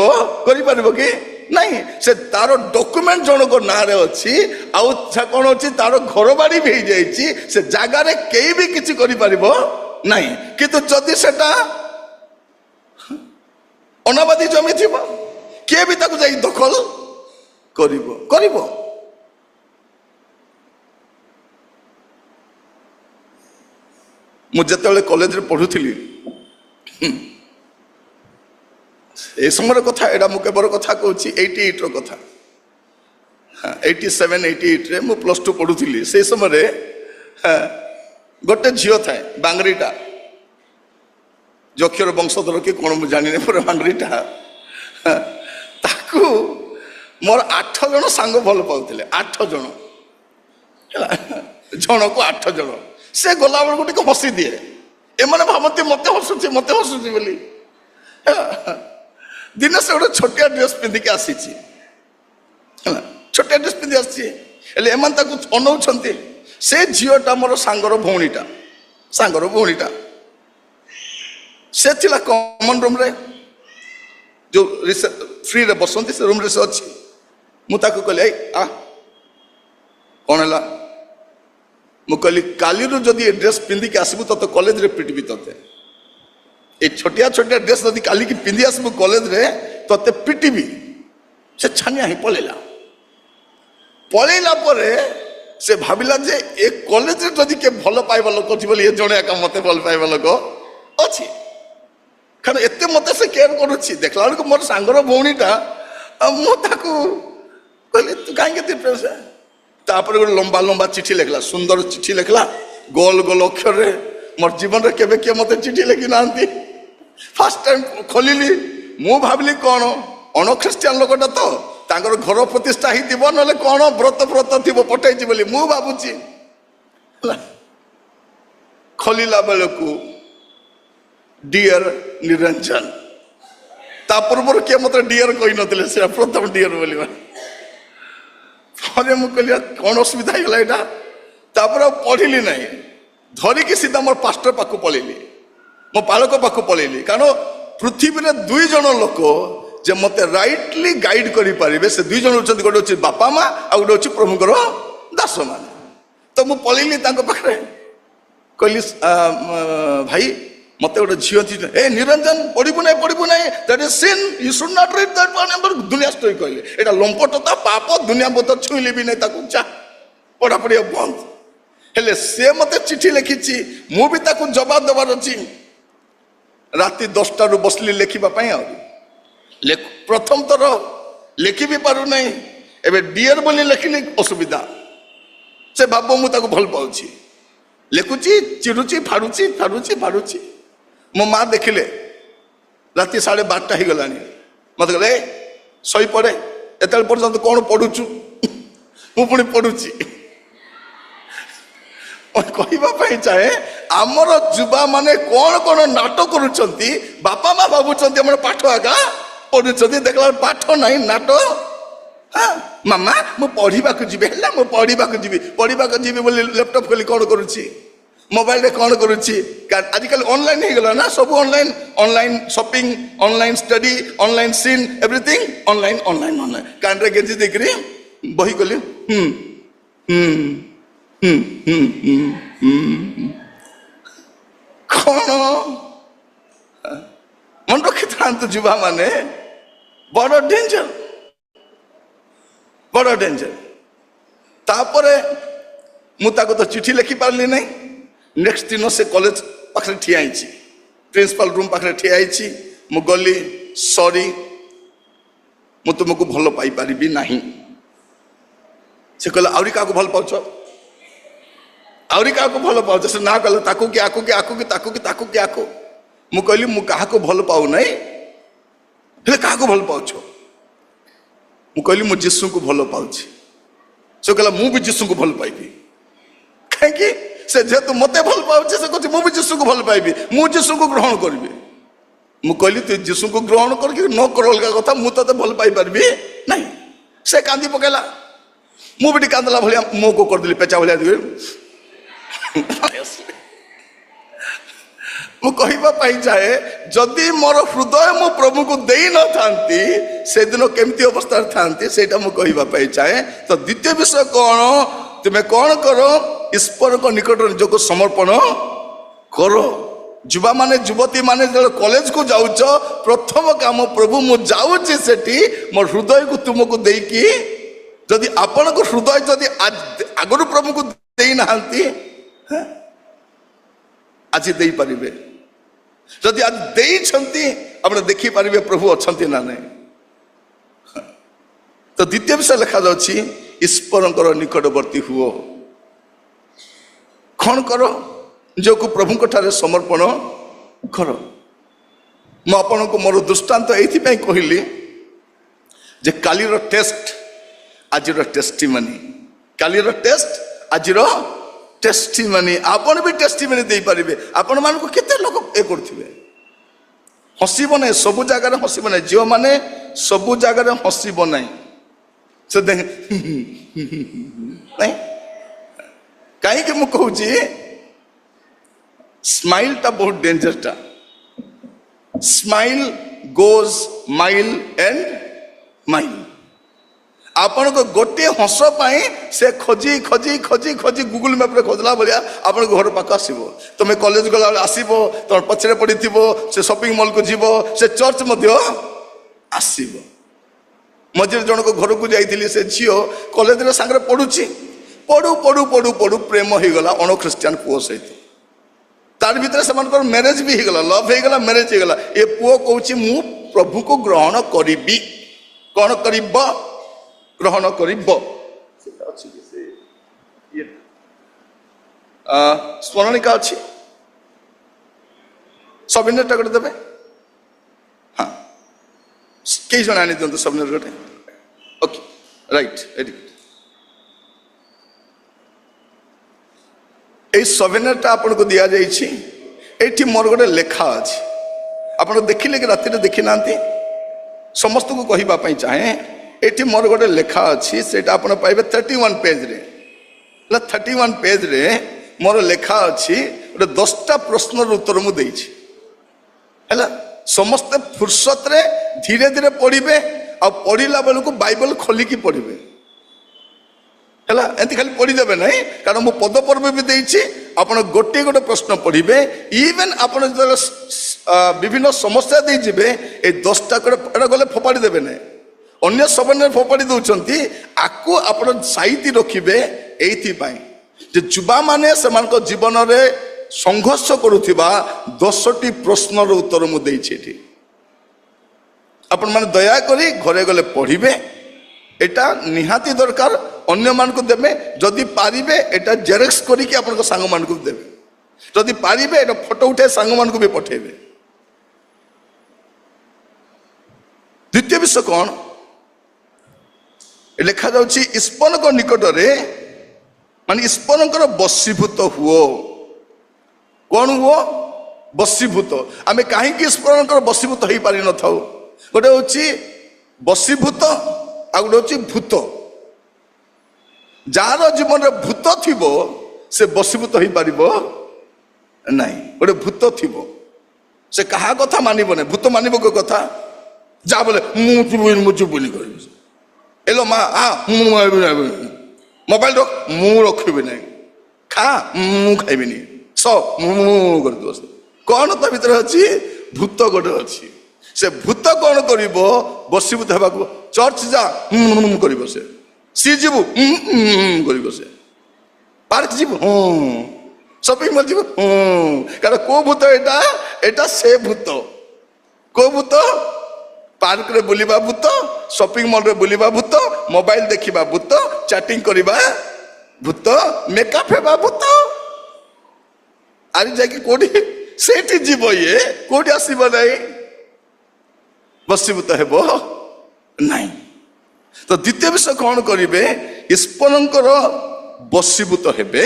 କି ନାହିଁ? ସେ ତାର ଡକୁମେଣ୍ଟ ଜଣଙ୍କ ନାଁରେ ଅଛି, ଆଉ କ'ଣ ଅଛି, ତାର ଘର ବାଡ଼ି ବି ହେଇଯାଇଛି, ସେ ଜାଗାରେ କେହି ବି କିଛି କରିପାରିବ ନାହିଁ। କିନ୍ତୁ ଯଦି ସେଟା ଅନାବାଦୀ ଜମି ଥିବ, କିଏ ବି ତାକୁ ଯାଇ ଦଖଲ କରିବ। ମୁଁ ଯେତେବେଳେ କଲେଜରେ ପଢୁଥିଲି, ଏ ସମୟର କଥା, ଏଇଟା ମୁଁ କେବଳ କଥା କହୁଛି 88ର କଥା। 87-88ରେ ମୁଁ +2 ପଢୁଥିଲି। ସେଇ ସମୟରେ ଗୋଟେ ଝିଅ ଥାଏ, ବାଙ୍ଗରିଟା, ଯକ୍ଷର ବଂଶଧର କି କ'ଣ ମୁଁ ଜାଣିନି, ପୁରା ବାଙ୍ଗରିଟା। ତାକୁ ମୋର 8 ଜଣ ସାଙ୍ଗ ଭଲ ପାଉଥିଲେ, 8 ଜଣ ହେଲା, ଜଣକୁ 8 ଜଣ। ସେ ଗଲାବେଳକୁ ଟିକେ ହସି ଦିଏ, ଏମାନେ ଭାବନ୍ତି ମତେ ହସୁଛି ବୋଲି। ଦିନେ ସେ ଗୋଟେ ଛୋଟିଆ ଡ୍ରେସ୍ ପିନ୍ଧିକି ଆସିଛି, ହେଲା, ଛୋଟିଆ ଡ୍ରେସ୍ ପିନ୍ଧି ଆସିଛି। ହେଲେ ଏମାନେ ତାକୁ ଅନଉଛନ୍ତି। ସେ ଝିଅଟା ମୋର ସାଙ୍ଗର ଭଉଣୀଟା, ସେ ଥିଲା କମନ ରୁମ୍ରେ, ଯୋଉ ଫ୍ରିରେ ବସନ୍ତି ସେ ରୁମ୍ରେ ସେ ଅଛି। ମୁଁ ତାକୁ କହିଲି, ଏଇ ଆ, କ'ଣ ହେଲା? ମୁଁ କହିଲି, କାଲିରୁ ଯଦି ଏ ଡ୍ରେସ୍ ପିନ୍ଧିକି ଆସିବୁ ତତେ କଲେଜରେ ପିଟିବି। ତତେ ଏ ଛୋଟିଆ ଡ୍ରେସ୍ ଯଦି କାଲିକି ପିନ୍ଧି ଆସିବୁ କଲେଜରେ ତତେ ପିଟିବି। ସେ ଛାନିଆ ହିଁ ପଳେଇଲା ପରେ ସେ ଭାବିଲା ଯେ ଏ କଲେଜରେ ଯଦି କିଏ ଭଲ ପାଇବା ଲୋକ ଅଛି ବୋଲି, ଏ ଜଣେ ଏକା ମତେ ଭଲ ପାଇବା ଲୋକ ଅଛି, କାରଣ ଏତେ ମତେ ସେ କେୟାର କରୁଛି। ଦେଖିଲା ବେଳକୁ ମୋର ସାଙ୍ଗର ଭଉଣୀଟା, ମୁଁ ତାକୁ କହିଲି, ତୁ କାହିଁକି ଏତେ ପ୍ରେମ? ତାପରେ ଗୋଟେ ଲମ୍ବା ଚିଠି ଲେଖିଲା, ସୁନ୍ଦର ଚିଠି ଲେଖିଲା, ଗୋଲ ଅକ୍ଷରରେ। ମୋର ଜୀବନରେ କେବେ କିଏ ମତେ ଚିଠି ଲେଖି ନାହାନ୍ତି। ଫାର୍ଷ୍ଟ ଟାଇମ୍ ଖୋଲିଲି, ମୁଁ ଭାବିଲି କ'ଣ ଅଣଖ୍ରୀଷ୍ଟିଆନ ଲୋକଟା ତ, ତାଙ୍କର ଘର ପ୍ରତିଷ୍ଠା ହେଇଥିବ, ନହେଲେ କ'ଣ ବ୍ରତ ଥିବ, ପଠେଇଛି ବୋଲି ମୁଁ ଭାବୁଛି। ହେଲା, ଖୋଲିଲା ବେଳକୁ ଡିୟର ନିରଞ୍ଜନ। ତା ପୂର୍ବରୁ କିଏ ମତେ ଡିୟର କହିନଥିଲେ, ସେଟା ପ୍ରଥମ ଡିୟର ବୋଲି। ପରେ ମୁଁ କହିଲି, କ'ଣ ଅସୁବିଧା ହେଇଗଲା ଏଇଟା? ତାପରେ ଆଉ ପଢିଲି ନାହିଁ, ଧରିକି ସିଧା ମୋର ପାଷ୍ଟର ପାଖକୁ ପଳେଇଲି, ମୋ ପାଳକ ପାଖକୁ ପଳେଇଲି। କାରଣ ପୃଥିବୀରେ 2 ଜଣ ଲୋକ ଯେ ମତେ ରାଇଟଲି ଗାଇଡ କରିପାରିବେ, ସେ 2 ଜଣ ହେଉଛନ୍ତି, ଗୋଟେ ହେଉଛି ବାପା ମା, ଆଉ ଗୋଟେ ହେଉଛି ପ୍ରଭୁଙ୍କର ଦାସମାନେ। ତ ମୁଁ ପଳେଇଲି ତାଙ୍କ ପାଖରେ, କହିଲି, ଭାଇ ମତେ ଗୋଟେ ଝିଅ, ଏ ନିରଞ୍ଜନ, ପଢିବୁ ନାହିଁ, that is sin, you should not read that one. ଦୁନିଆ ଷ୍ଟୋରି କହିଲେ, ଏଇଟା ଲମ୍ପଟତା, ପାପ, ଦୁନିଆ ବୋଧ, ଛୁଇଁଲେ ବି ନାହିଁ ତାକୁ, ଯା ପଢାପଢି ବନ୍ଦ। ହେଲେ ସେ ମତେ ଚିଠି ଲେଖିଛି, ମୁଁ ବି ତାକୁ ଜବାବ ଦେବାର ଅଛି। ରାତି 10ଟାରୁ ବସିଲି ଲେଖିବା ପାଇଁ। ଆଉ ପ୍ରଥମ ଥର ଲେଖି ବି ପାରୁନାହିଁ, ଏବେ ଡିୟର ବୋଲି ଲେଖିଲି ଅସୁବିଧା। ସେ ଭାବ ମୁଁ ତାକୁ ଭଲ ପାଉଛି, ଲେଖୁଛି, ଚିରୁଛି, ଫାଡୁଛି। ମୋ ମା ଦେଖିଲେ, ରାତି 12:30 ହେଇଗଲାଣି, ମତେ କହିଲେ, ଶୋଇପଡେ, ଏତେବେଳେ ପର୍ଯ୍ୟନ୍ତ କ'ଣ ପଢୁଛୁ? ମୁଁ ପୁଣି ପଢୁଛି। କହିବା ପାଇଁ ଚାହେଁ, ଆମର ଯୁବା ମାନେ କ'ଣ ନାଟ କରୁଛନ୍ତି। ବାପା ମା ଭାବୁଛନ୍ତି ଆମର ପାଠ ଆଗା ପଢୁଛନ୍ତି, ଦେଖିଲା ପାଠ ନାହିଁ, ନାଟ। ମାମା ମୁଁ ପଢିବାକୁ ଯିବି, ହେଲା ମୁଁ ପଢିବାକୁ ଯିବି ବୋଲି ଲ୍ୟାପଟପ୍ ଖୋଲି କ'ଣ କରୁଛି? ମୋବାଇଲରେ କ'ଣ କରୁଛି? ଆଜିକାଲି ଅନଲାଇନ୍ ହେଇଗଲା ନା, ସବୁ online, online shopping, online study, online scene, everything online online online. କାନରେ ଗେଞ୍ଜି ଦେଇକିରି ବହି କଲି କ'ଣ ମନେ ରଖିଥାନ୍ତୁ ଯୁବା ମାନେ, ବଡ ଡେଞ୍ଜର, ବଡ ଡେଞ୍ଜର। ତାପରେ ମୁଁ ତାକୁ ତ ଚିଠି ଲେଖି ପାରିଲି ନାହିଁ। ନେକ୍ସଟ ଦିନ ସେ କଲେଜ ପାଖରେ ଠିଆ ହେଇଛି, ପ୍ରିନ୍ସିପାଲ ରୁମ୍ ପାଖରେ ଠିଆ ହେଇଛି। ମୁଁ ଗଲି, ସରି ମୁଁ ତୁମକୁ ଭଲ ପାଇପାରିବି ନାହିଁ। ସେ କହିଲା ଆହୁରି କାହାକୁ ଭଲ ପାଉଛ, ଆହୁରି କାହାକୁ ଭଲ ପାଉଛ? ସେ ନା କହିଲା ତାକୁ କି ଆକୁ କି ଆକୁ କି ତାକୁ କି ତାକୁ କି ଆକୁ। ମୁଁ କହିଲି ମୁଁ କାହାକୁ ଭଲ ପାଉନାହିଁ, ହେଲେ କାହାକୁ ଭଲ ପାଉଛ? ମୁଁ କହିଲି ମୁଁ ଯୀଶୁଙ୍କୁ ଭଲ ପାଉଛି। ସେ କହିଲା ମୁଁ ବି ଯୀଶୁଙ୍କୁ ଭଲ ପାଇବି। କାହିଁକି? ସେ ଯେହେତୁ ମତେ ଭଲ ପାଉଛି, ସେ କହୁଛି ମୁଁ ବି ଯୀଶୁଙ୍କୁ ଭଲ ପାଇବି, ମୁଁ ଯୀଶୁଙ୍କୁ ଗ୍ରହଣ କରିବି। ମୁଁ କହିଲି ତୁ ଯୀଶୁଙ୍କୁ ଗ୍ରହଣ କରିକି ନ କର ଅଲଗା କଥା, ମୁଁ ତତେ ଭଲ ପାଇପାରିବି ନାହିଁ। ସେ କାନ୍ଦି ପକେଇଲା, ମୁଁ ବି ଟିକେ କାନ୍ଦିଲା ଭଳିଆ ମୁହଁକୁ କରିଦେଲି ପେଚା ଭଳିଆ। ମୁଁ କହିବା ପାଇଁ ଚାହେଁ, ଯଦି ମୋର ହୃଦୟ ମୁଁ ପ୍ରଭୁଙ୍କୁ ଦେଇନଥାନ୍ତି ସେଦିନ କେମିତି ଅବସ୍ଥାରେ ଥାନ୍ତି, ସେଇଟା ମୁଁ କହିବା ପାଇଁ ଚାହେଁ। ତ ଦ୍ୱିତୀୟ ବିଷୟ କ'ଣ? ତୁମେ କ'ଣ କର? ଈଶ୍ୱରଙ୍କ ନିକଟରେ ନିଜକୁ ସମର୍ପଣ କର। ଯୁବାମାନେ, ଯୁବତୀ ମାନେ ଯେତେବେଳେ କଲେଜକୁ ଯାଉଛ, ପ୍ରଥମ କାମ, ପ୍ରଭୁ ମୁଁ ଯାଉଛି ସେଠି ମୋ ହୃଦୟକୁ ତୁମକୁ ଦେଇକି, ଯଦି ଆପଣଙ୍କ ହୃଦୟ ଯଦି ଆଗରୁ ପ୍ରଭୁଙ୍କୁ ଦେଇନାହାନ୍ତି, ଆଜି ଦେଇପାରିବେ। ଯଦି ଆଜି ଦେଇଛନ୍ତି, ଆପଣ ଦେଖିପାରିବେ ପ୍ରଭୁ ଅଛନ୍ତି ନା ନାହିଁ। ତ ଦ୍ୱିତୀୟ ବିଷୟ ଲେଖାଯାଉଛି, ଈଶ୍ୱରଙ୍କର ନିକଟବର୍ତ୍ତୀ ହୁଅ। କ'ଣ କର? ନିଜକୁ ପ୍ରଭୁଙ୍କ ଠାରେ ସମର୍ପଣ କର। ମୁଁ ଆପଣଙ୍କୁ ମୋର ଦୃଷ୍ଟାନ୍ତ ଏଇଥିପାଇଁ କହିଲି ଯେ କାଲିର ଟେଷ୍ଟ ଆଜିର ଟେଷ୍ଟିମନି, କାଲିର ଟେଷ୍ଟ ଆଜିର ଟେଷ୍ଟିମନି। ଆପଣ ବି ଟେଷ୍ଟିମନି ଦେଇପାରିବେ। ଆପଣମାନଙ୍କୁ କେତେ ଲୋକ ଏ କରୁଥିବେ? ହସିବ ନାହିଁ, ସବୁ ଜାଗାରେ ହସିବ ନାହିଁ। ଝିଅମାନେ ସବୁ ଜାଗାରେ ହସିବ ନାହିଁ। ସେ ନାଇଁ, କାହିଁକି ମୁଁ କହୁଛି, ସ୍ମାଇଲଟା ବହୁତ ଡେଞ୍ଜରଟା। Smile goes mile and mile. ଆପଣଙ୍କ ଗୋଟିଏ ହସ ପାଇଁ ସେ ଖୋଜି ଖୋଜି ଖୋଜି ଖୋଜି ଗୁଗୁଲ ମ୍ୟାପରେ ଖୋଜିଲା ଭଳିଆ ଆପଣଙ୍କ ଘର ପାଖ ଆସିବ। ତମେ କଲେଜ ଗଲାବେଳେ ଆସିବ, ତମ ପଛରେ ପଡ଼ିଥିବ, ସେ ସପିଂ ମଲକୁ ଯିବ, ସେ ଚର୍ଚ୍ଚ ମଧ୍ୟ ଆସିବ। ମଝିରେ ଜଣଙ୍କ ଘରକୁ ଯାଇଥିଲି, ସେ ଝିଅ କଲେଜରେ ସାଙ୍ଗରେ ପଢୁଛି, ପଢୁ ପଢୁ ପଢୁ ପଢୁ ପ୍ରେମ ହେଇଗଲା ଅଣ ଖ୍ରୀଷ୍ଟିଆନ ପୁଅ ସହିତ। ତାର ଭିତରେ ସେମାନଙ୍କର ମ୍ୟାରେଜ ବି ହେଇଗଲା, ଲଭ୍ ହେଇଗଲା, ମ୍ୟାରେଜ ହେଇଗଲା। ଏ ପୁଅ କହୁଛି ମୁଁ ପ୍ରଭୁକୁ ଗ୍ରହଣ କରିବି। କ'ଣ କରିବ? ଗ୍ରହଣ କରିବ। ସ୍ମରଣିକା ଅଛି, ସବିନେରଟା ଗୋଟେ ଦେବେ। ହଁ, କେହି ଜଣ ଆଣି ଦିଅନ୍ତୁ ସବିନେର ଗୋଟେ। Okay, right. এই ସଭେନିୟରଟା ଆପଣଙ୍କୁ ଦିଆଯାଇଛି। ଏଇଠି ମୋର ଗୋଟେ ଲେଖା ଅଛି, ଆପଣ ଦେଖିଲେ କି ରାତିରେ ଦେଖିନାହାନ୍ତି? ସମସ୍ତଙ୍କୁ କହିବା ପାଇଁ ଚାହେଁ, ଏଠି ମୋର ଗୋଟେ ଲେଖା ଅଛି, ସେଇଟା ଆପଣ ପାଇବେ 31 ପେଜରେ। ହେଲା 31 ପେଜରେ ମୋର ଲେଖା ଅଛି, ଗୋଟେ 10ଟା ପ୍ରଶ୍ନର ଉତ୍ତର ମୁଁ ଦେଇଛି। ହେଲା, ସମସ୍ତେ ଫୁର୍ସତରେ ଧୀରେ ଧୀରେ ପଢିବେ, ଆଉ ପଢିଲା ବେଳକୁ ବାଇବଲ ଖୋଲିକି ପଢିବେ। ହେଲା, ଏମିତି ଖାଲି ପଢିଦେବେ ନାହିଁ, କାରଣ ମୁଁ ପଦପର୍ବ ବି ଦେଇଛି। ଆପଣ ଗୋଟିଏ ଗୋଟେ ପ୍ରଶ୍ନ ପଢିବେ। ଇଭେନ୍ ଆପଣ ଯେତେବେଳେ ବିଭିନ୍ନ ସମସ୍ୟା ଦେଇଯିବେ, ଏଇ 10ଟା ଏଟା ଗଲେ ଫୋପାଡ଼ି ଦେବେ ନାହିଁ। ଅନ୍ୟ ସବନରେ ଫୋପାଡ଼ି ଦେଉଛନ୍ତି, ଆକୁ ଆପଣ ସାଇତି ରଖିବେ। ଏଇଥିପାଇଁ ଯେ ଯୁବାମାନେ ସେମାନଙ୍କ ଜୀବନରେ ସଂଘର୍ଷ କରୁଥିବା 10ଟି ପ୍ରଶ୍ନର ଉତ୍ତର ମୁଁ ଦେଇଛି ଏଠି। ଆପଣମାନେ ଦୟାକରି ଘରେ ଗଲେ ପଢିବେ। এটা নিহাতি দরকার, ଅନ୍ୟମାନଙ୍କୁ ଦେବେ। ଯଦି ପାରିବେ এটা ଜେରକ୍ସ କରିକି ଆପଣଙ୍କ ସାଙ୍ଗମାନଙ୍କୁ ଦେବେ। ଯଦି ପାରିବେ এটা ଫଟୋ ଉଠାଇ ସାଙ୍ଗମାନଙ୍କୁ ବି ପଠାଇବେ। ଦ୍ୱିତୀୟ ବିଷୟ କ'ଣ? ଲେଖାଯାଉଛି ଈଶ୍ୱରଙ୍କ ନିକଟରେ, ମାନେ ଈଶ୍ୱରଙ୍କର ବଶୀଭୂତ ହୁଅ। କ'ଣ ହୁଅ? ବଶୀଭୂତ। ଆମେ କାହିଁକି ଈଶ୍ୱରଙ୍କର ବଶୀଭୂତ ହେଇପାରିନଥାଉ? ଗୋଟେ ହେଉଛି ବଶୀଭୂତ, ଆଉ ଗୋଟେ ହେଉଛି ଭୂତ। ଯାହାର ଜୀବନରେ ଭୂତ ଥିବ ସେ ବଶୀଭୂତ ହେଇପାରିବ ନାଇଁ। ଗୋଟେ ଭୂତ ଥିବ, ସେ କାହା କଥା ମାନିବ ନାହିଁ। ଭୂତ ମାନିବ କୋ କଥା? ଯାହା ବୋଲେ ମୁଁ ଚୁପୁଲି କରିବି। ଏଲୋ ମା ମୁଁ ମୋବାଇଲ ରଖ, ମୁଁ ରଖିବି ନାହିଁ। ଖା, ମୁଁ ଖାଇବିନି। ମୁଁ କରିଦେବ। କଣ ତା ଭିତରେ ଅଛି? ଭୂତ ଗୋଟେ ଅଛି। ସେ ଭୂତ କଣ କରିବ? ବସିଭୂତ ହେବାକୁ। ଚର୍ଚ୍ଚ ଯା କରିବ ସେ, ସି ଯିବୁ କରିବ ସେ, ପାର୍କ ଯିବୁ ସପିଂ ମଲ୍ ଯିବୁ କାରଣ କୋଉ ଭୂତ ଏଇଟା? ଏଇଟା ସେ ଭୂତ। କୋଉ ଭୂତ? ପାର୍କରେ ବୁଲିବା ଭୂତ, ସପିଂ ମଲରେ ବୁଲିବା ଭୂତ, ମୋବାଇଲ ଦେଖିବା ଭୂତ, ଚାଟିଂ କରିବା ଭୂତ, ମେକଅପ୍ ହେବା ଭୂତ। ଆଜି ଯାଇକି କୋଉଠି ସେଇଠି ଯିବ, ଇଏ କୋଉଠି ଆସିବ ନାହିଁ, ବସିଭୂତ ହେବ ନାହିଁ। ତ ଦ୍ୱିତୀୟ ବିଷୟ କଣ କରିବେ? ଈଶ୍ୱରଙ୍କର ବଶୀଭୂତ ହେବେ।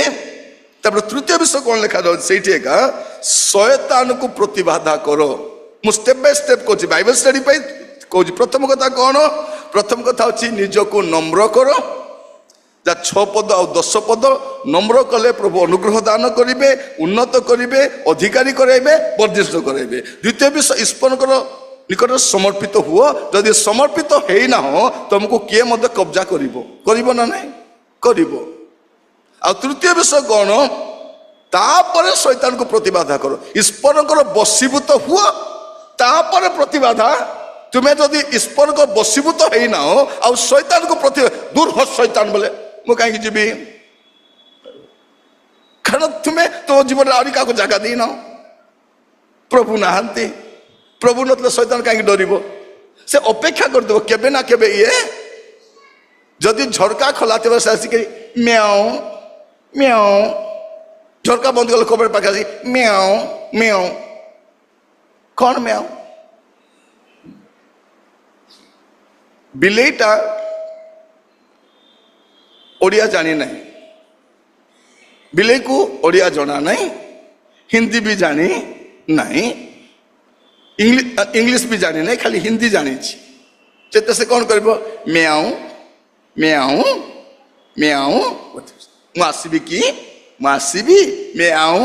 ତାପରେ ତୃତୀୟ ବିଷୟ କଣ ଲେଖାଯାଉଛି ସେଇଠି? ଏକା ଶୟତାନକୁ ପ୍ରତିବାଧା କର। ମୁଁ ଷ୍ଟେପ୍ ବାଇ ଷ୍ଟେପ୍ କହୁଛି, ବାଇବେଲ ଷ୍ଟଡି ପାଇଁ କହୁଛି। ପ୍ରଥମ କଥା କଣ? ପ୍ରଥମ କଥା ହଉଛି ନିଜକୁ ନମ୍ର କର। ଯା 6 ପଦ ଆଉ 10 ପଦ। ନମ୍ର କଲେ ପ୍ରଭୁ ଅନୁଗ୍ରହ ଦାନ କରିବେ, ଉନ୍ନତ କରିବେ, ଅଧିକାରୀ କରାଇବେ, ବର୍ଦ୍ଧିଷ୍ଠ କରାଇବେ। ଦ୍ୱିତୀୟ ବିଷୟ ଈଶ୍ୱରଙ୍କର ନିକଟରେ ସମର୍ପିତ ହୁଅ। ଯଦି ସମର୍ପିତ ହେଇନାହଁ ତମକୁ କିଏ ମଧ୍ୟ କବ୍ଜା କରିବ ନା ନାହିଁ? କରିବ। ଆଉ ତୃତୀୟ ବିଷୟ କଣ? ତାପରେ ଶୈତାନକୁ ପ୍ରତିବାଧା କର। ଈଶ୍ୱରଙ୍କର ବଶୀଭୂତ ହୁଅ, ତାପରେ ପ୍ରତିବାଧା। ତୁମେ ଯଦି ଈଶ୍ୱରଙ୍କ ବଶୀଭୂତ ହେଇନାହ ଆଉ ଶୈତାନକୁ ଦୂର ହ ଶୈତାନ ବୋଲେ ମୁଁ କାହିଁକି ଯିବି? କାରଣ ତୁମେ ତୋ ଜୀବନରେ ଆହୁରି କାହାକୁ ଜାଗା ଦେଇନ। ପ୍ରଭୁ ନାହାନ୍ତି। ପ୍ରଭୁ ନଥିଲେ ଶୈତାନ କାହିଁକି ଡରିବ? ସେ ଅପେକ୍ଷା କରିଦେବ କେବେ ନା କେବେ ଇଏ ଯଦି ଝରକା ଖୋଲା ଥିବ ସେ ଆସିକି ମ୍ୟାଉ ମ୍ୟାଉ, ଝରକା ବନ୍ଦ କଲେ କବାଟ ପାଖେ ଆସି ମ୍ୟାଉ ମ୍ୟାଉ। କଣ ମ୍ୟାଉ? ବିଲେଇଟା ଓଡ଼ିଆ ଜାଣି ନାହିଁ, ବିଲେଇକୁ ଓଡ଼ିଆ ଜଣା ନାହିଁ, ହିନ୍ଦୀ ବି ଜାଣି ନାହିଁ, ଇଂଲିଶ ବି ଜାଣି ନାହିଁ, ଖାଲି ହିନ୍ଦୀ ଜାଣିଛି। ସେତେ ସେ କଣ କରିବ? Mouse Mouse Mouse. ମୁଁ ଆସିବି କି? ମୁଁ ଆସିବି ମ୍ୟାଉ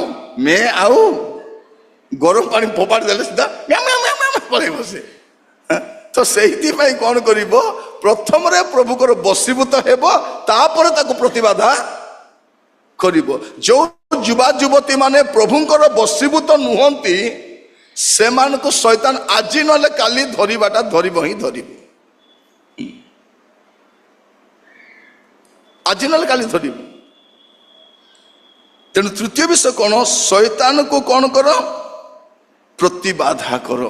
ମ୍ୟାଉ। ଗରମ ପାଣି ଫୋପାଡ଼ି ଦେଲେ ସିଧା ପଳେଇବ ସେ। ତ ସେଇଥିପାଇଁ କଣ କରିବ? ପ୍ରଥମରେ ପ୍ରଭୁଙ୍କର ବଶୀଭୂତ ହେବ, ତାପରେ ତାକୁ ପ୍ରତିବାଧା କରିବ। ଯୋଉ ଯୁବା ଯୁବତୀ ମାନେ ପ୍ରଭୁଙ୍କର ବଶୀଭୂତ ନୁହନ୍ତି ସେମାନଙ୍କୁ ଶୈତାନ ଆଜି ନହେଲେ କାଲି ଧରିବାଟା ଧରିବ ହିଁ ଧରିବ। ଆଜି ନହେଲେ କାଲି ଧରିବ। ତେଣୁ ତୃତୀୟ ବିଷୟ କଣ? ଶୈତାନକୁ କଣ କର? ପ୍ରତିବାଧା କର।